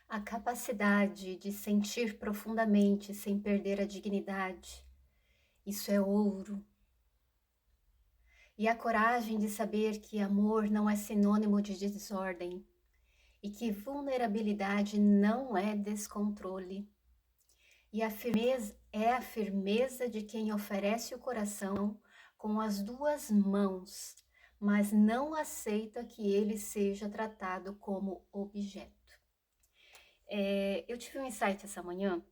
A capacidade de sentir profundamente sem perder a dignidade, isso é ouro. E a coragem de saber que amor não é sinônimo de desordem e que vulnerabilidade não é descontrole. E a firmeza é a firmeza de quem oferece o coração com as duas mãos, mas não aceita que ele seja tratado como objeto. Eu tive um insight essa manhã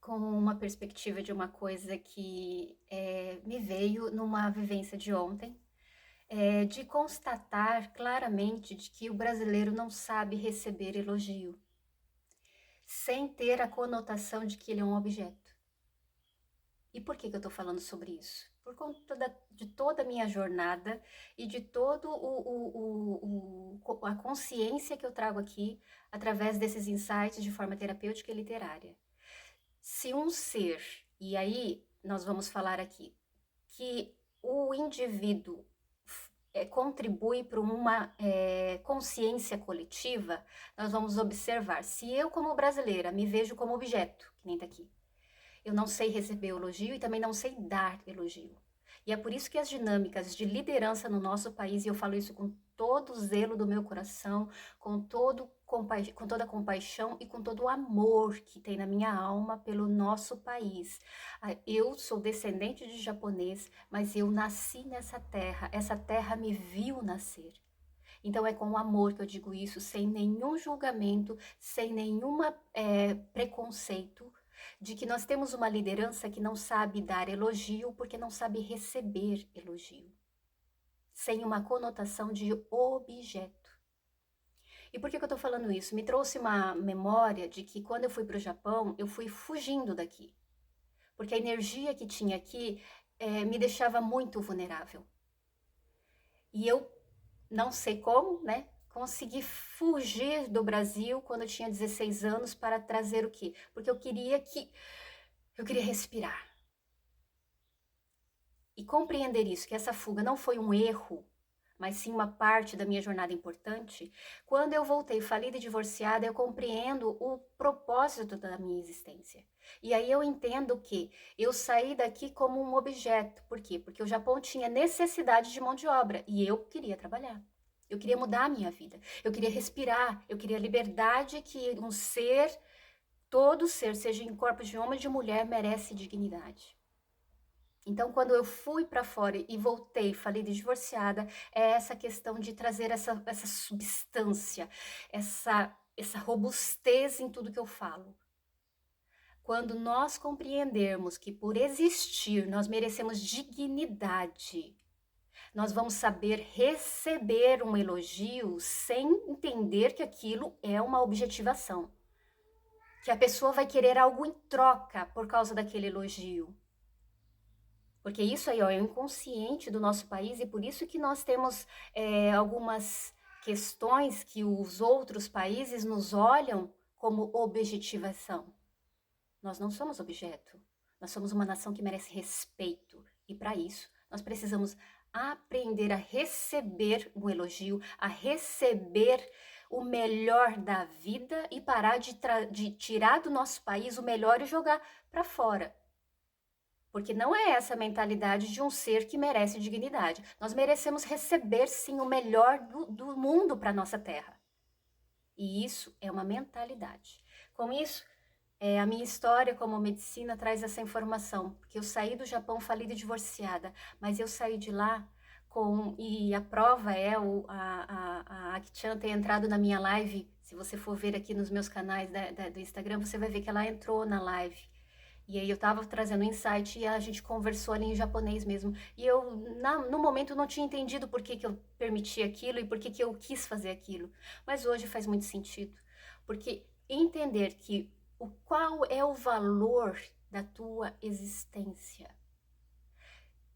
com uma perspectiva de uma coisa que me veio numa vivência de ontem, de constatar claramente de que o brasileiro não sabe receber elogio, sem ter a conotação de que ele é um objeto. E por que eu estou falando sobre isso? Por conta de toda a minha jornada e de todo a consciência que eu trago aqui através desses insights de forma terapêutica e literária. Se um ser, e aí nós vamos falar aqui, que o indivíduo contribui para uma consciência coletiva, nós vamos observar. Se eu, como brasileira, me vejo como objeto, que nem está aqui, eu não sei receber elogio e também não sei dar elogio. E é por isso que as dinâmicas de liderança no nosso país, e eu falo isso com todo o zelo do meu coração, com toda a compaixão e com todo o amor que tem na minha alma pelo nosso país. Eu sou descendente de japonês, mas eu nasci nessa terra, essa terra me viu nascer. Então é com amor que eu digo isso, sem nenhum julgamento, sem nenhuma preconceito, de que nós temos uma liderança que não sabe dar elogio porque não sabe receber elogio, sem uma conotação de objeto. E por que eu estou falando isso? Me trouxe uma memória de que quando eu fui para o Japão, eu fui fugindo daqui, porque a energia que tinha aqui me deixava muito vulnerável. E eu não sei como, né? Consegui fugir do Brasil quando eu tinha 16 anos para trazer o quê? Porque eu queria respirar. E compreender isso, que essa fuga não foi um erro, mas sim uma parte da minha jornada importante. Quando eu voltei falida e divorciada, eu compreendo o propósito da minha existência. E aí eu entendo que eu saí daqui como um objeto. Por quê? Porque o Japão tinha necessidade de mão de obra e eu queria trabalhar. Eu queria mudar a minha vida. Eu queria respirar. Eu queria a liberdade que um ser, todo ser, seja em corpo de homem ou de mulher, merece dignidade. Então, quando eu fui para fora e voltei, falei de divorciada, é essa questão de trazer essa substância, essa robustez em tudo que eu falo. Quando nós compreendermos que por existir nós merecemos dignidade, nós vamos saber receber um elogio sem entender que aquilo é uma objetivação. Que a pessoa vai querer algo em troca por causa daquele elogio. Porque isso aí ó, é o inconsciente do nosso país e por isso que nós temos algumas questões que os outros países nos olham como objetivação. Nós não somos objeto, nós somos uma nação que merece respeito e para isso nós precisamos aprender a receber um elogio, a receber o melhor da vida e parar de tirar do nosso país o melhor e jogar para fora. Porque não é essa a mentalidade de um ser que merece dignidade. Nós merecemos receber, sim, o melhor do mundo para a nossa terra. E isso é uma mentalidade. Com isso, a minha história como medicina traz essa informação. Porque eu saí do Japão falida e divorciada, mas eu saí de lá e a prova é a Akchan ter entrado na minha live. Se você for ver aqui nos meus canais do Instagram, você vai ver que ela entrou na live. E aí eu tava trazendo um insight e a gente conversou ali em japonês mesmo. E eu, no momento, não tinha entendido por que eu permiti aquilo e por que eu quis fazer aquilo. Mas hoje faz muito sentido. Porque entender que qual é o valor da tua existência.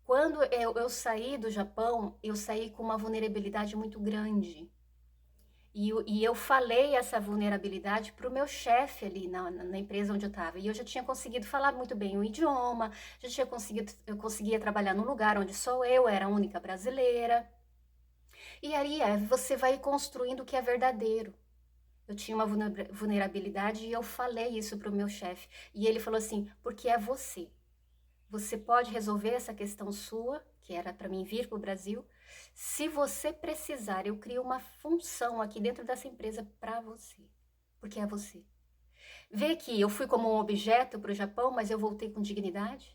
Quando eu saí do Japão, eu saí com uma vulnerabilidade muito grande. E eu falei essa vulnerabilidade para o meu chefe ali na empresa onde eu estava. E eu já tinha conseguido falar muito bem o idioma, eu conseguia trabalhar num lugar onde só eu era a única brasileira. E aí você vai construindo o que é verdadeiro. Eu tinha uma vulnerabilidade e eu falei isso para o meu chefe. E ele falou assim, porque é você. Você pode resolver essa questão sua, que era para mim vir para o Brasil. Se você precisar, eu crio uma função aqui dentro dessa empresa para você, porque é você. Vê que eu fui como um objeto para o Japão, mas eu voltei com dignidade.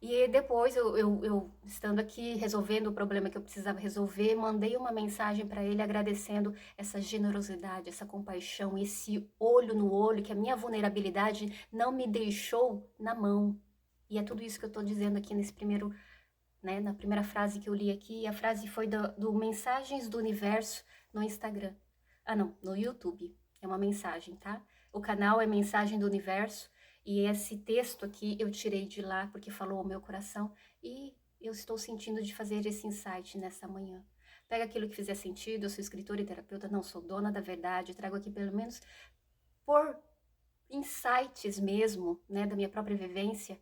E depois, eu estando aqui resolvendo o problema que eu precisava resolver, mandei uma mensagem para ele agradecendo essa generosidade, essa compaixão, esse olho no olho, que a minha vulnerabilidade não me deixou na mão. E é tudo isso que eu estou dizendo aqui nesse primeiro, né, na primeira frase que eu li aqui. A frase foi do Mensagens do Universo no Instagram. Ah, não, no YouTube. É uma mensagem, tá? O canal é Mensagem do Universo. E esse texto aqui eu tirei de lá porque falou ao meu coração e eu estou sentindo de fazer esse insight nessa manhã. Pega aquilo que fizer sentido, eu sou escritora e terapeuta, não sou dona da verdade, trago aqui pelo menos por insights mesmo, né, da minha própria vivência,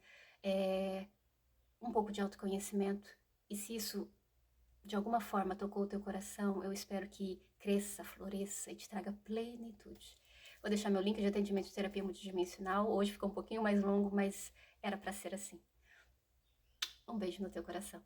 um pouco de autoconhecimento. E se isso de alguma forma tocou o teu coração, eu espero que cresça, floresça e te traga plenitude. Vou deixar meu link de atendimento de terapia multidimensional. Hoje ficou um pouquinho mais longo, mas era para ser assim. Um beijo no teu coração.